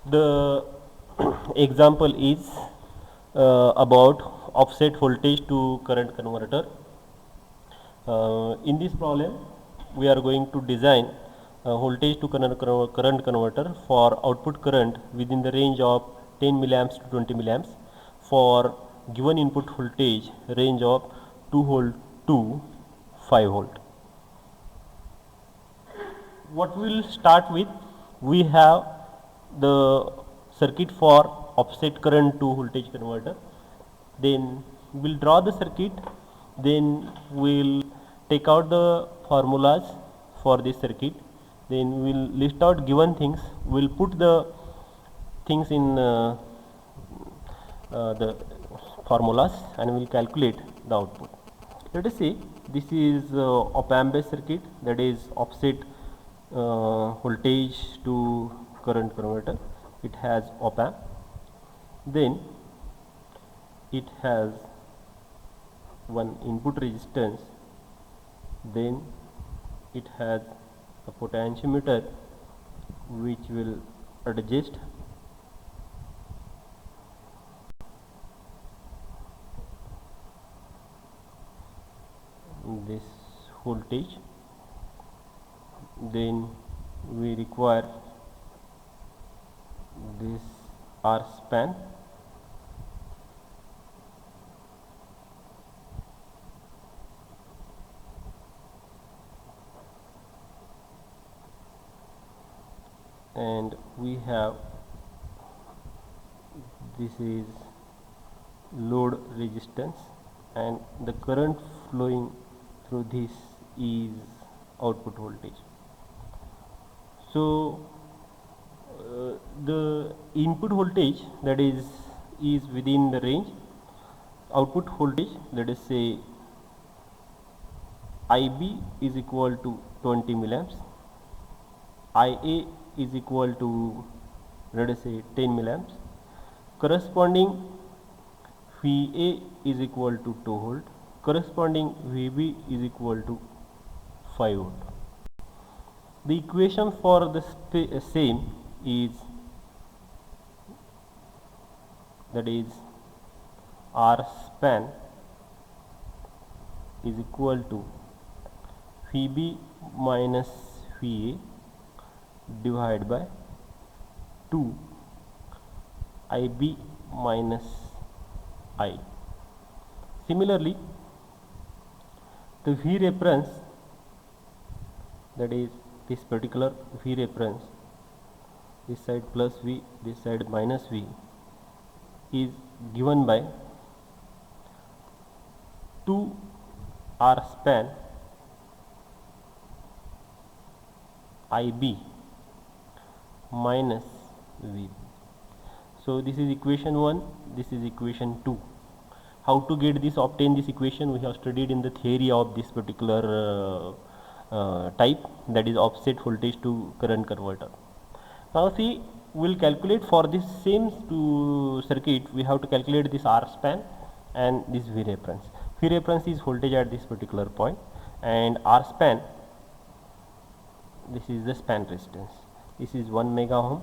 The example is about offset voltage to current converter. In this problem, we are going to design a voltage to current converter for output current within the range of 10 milliamps to 20 milliamps for given input voltage range of 2 volt to 5 volt. What we will start with, we have the circuit for offset current to voltage converter. Then we will draw the circuit, then we will take out the formulas for this circuit, then we will list out given things, we will put the things in the formulas and we will calculate the output. Let us say this is op amp based circuit, that is offset voltage to current converter. It has op amp, then it has one input resistance, then it has a potentiometer which will adjust this voltage, then we require this R span, and we have this is load resistance, and the current flowing through this is output voltage. So the input voltage, that is within the range. Output voltage, let us say IB is equal to 20 milliamps, IA is equal to, let us say, 10 milliamps. Corresponding VA is equal to 2 volt, corresponding VB is equal to 5 volt. The equation for the same is, that is R span is equal to VB minus VA divided by 2 IB minus I. Similarly, the V reference, that is this particular V reference, this side plus V, this side minus V, is given by 2 R span IB minus V. So this is equation 1, this is equation 2. How to get this, obtain this equation, we have studied in the theory of this particular type, that is offset voltage to current converter. Now see, we will calculate for this same circuit, we have to calculate this R span and this V reference. V reference is voltage at this particular point, and R span, this is the span resistance. This is 1 mega ohm,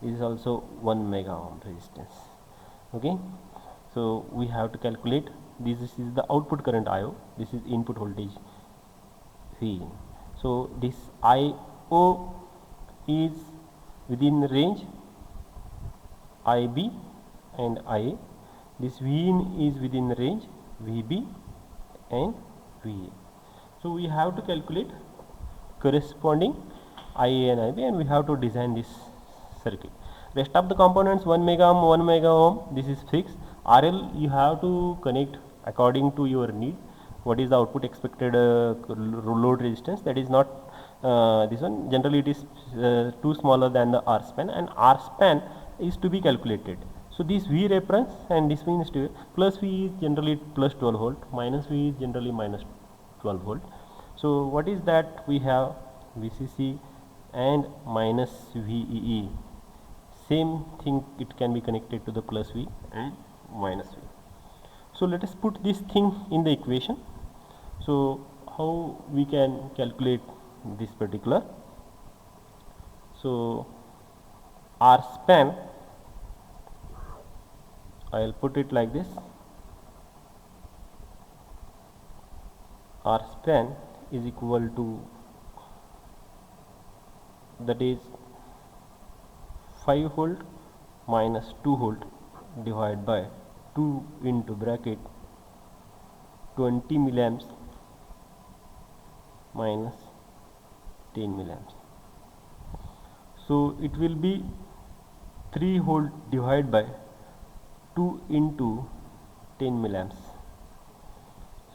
this is also 1 mega ohm resistance. Okay, so we have to calculate this is the output current IO, this is input voltage V. So this IO is within the range IB and IA, this Vin is within the range VB and VA. So we have to calculate corresponding IA and IB, and we have to design this circuit. Rest of the components, 1 mega ohm, 1 mega ohm, this is fixed. RL you have to connect according to your need. What is the output expected load resistance, that is not this one. Generally it is too smaller than the R span, and R span is to be calculated. So this V reference and this means plus V is generally plus 12 volt, minus V is generally minus 12 volt. So what is that? We have VCC and minus VEE. Same thing, it can be connected to the plus V and minus V. So let us put this thing in the equation. So how we can calculate this particular? So R span, I will put it like this, R span is equal to, that is 5 volt minus 2 volt divided by 2 into bracket 20 milliamps minus 10 milliamps. So it will be 3 volt divided by 2 into 10 milliamps.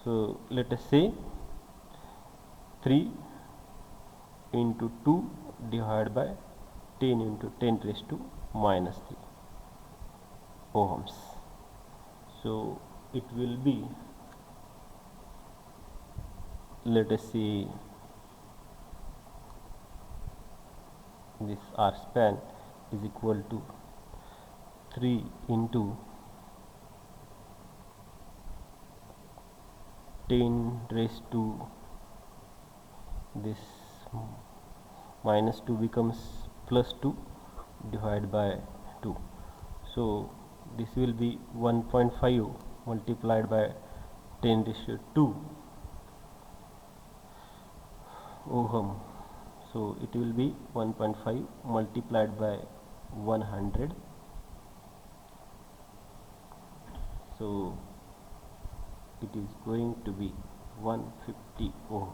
So let us say 3 into 2 divided by 10 into 10 raised to minus 3 ohms. So it will be, let us see, this R span is equal to 3 into 10 raised to, this minus 2 becomes plus 2 divided by 2. So this will be 1.5 multiplied by 10 raised to 2 ohm. So it will be 1.5 multiplied by 100. So it is going to be 150 ohm.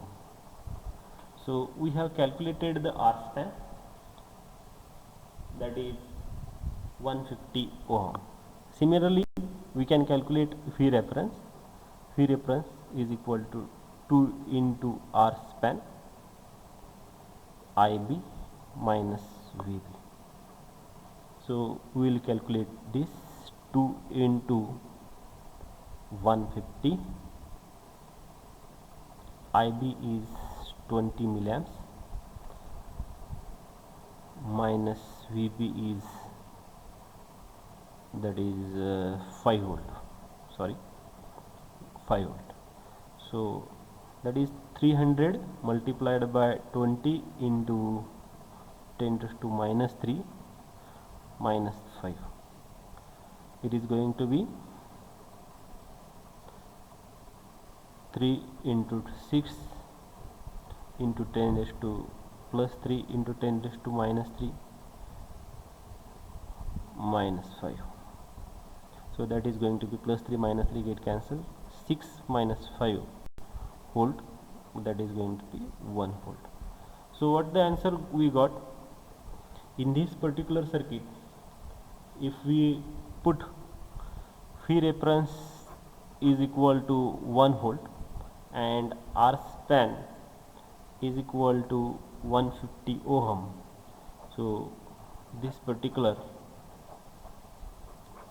So we have calculated the R span, that is 150 ohm. Similarly, we can calculate V reference. V reference is equal to 2 into R span IB minus VB. So we will calculate this. 2 into 150, IB is 20 milliamps minus VB is, that is 5 volt, sorry 5 volt. So that is 300 multiplied by 20 into 10 raised to minus 3 minus 5. It is going to be 3 into 6 into 10 raised to plus 3 into 10 raised to minus 3 minus 5. So that is going to be plus 3 minus 3 get cancelled, 6 minus 5 volt, that is going to be 1 volt. So what the answer we got in this particular circuit? If we put V reference is equal to 1 volt and R span is equal to 150 ohm, so this particular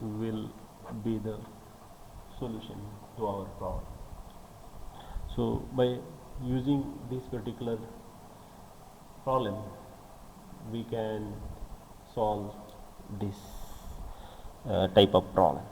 will be the solution to our problem. So by using this particular problem, we can solve this type of problem.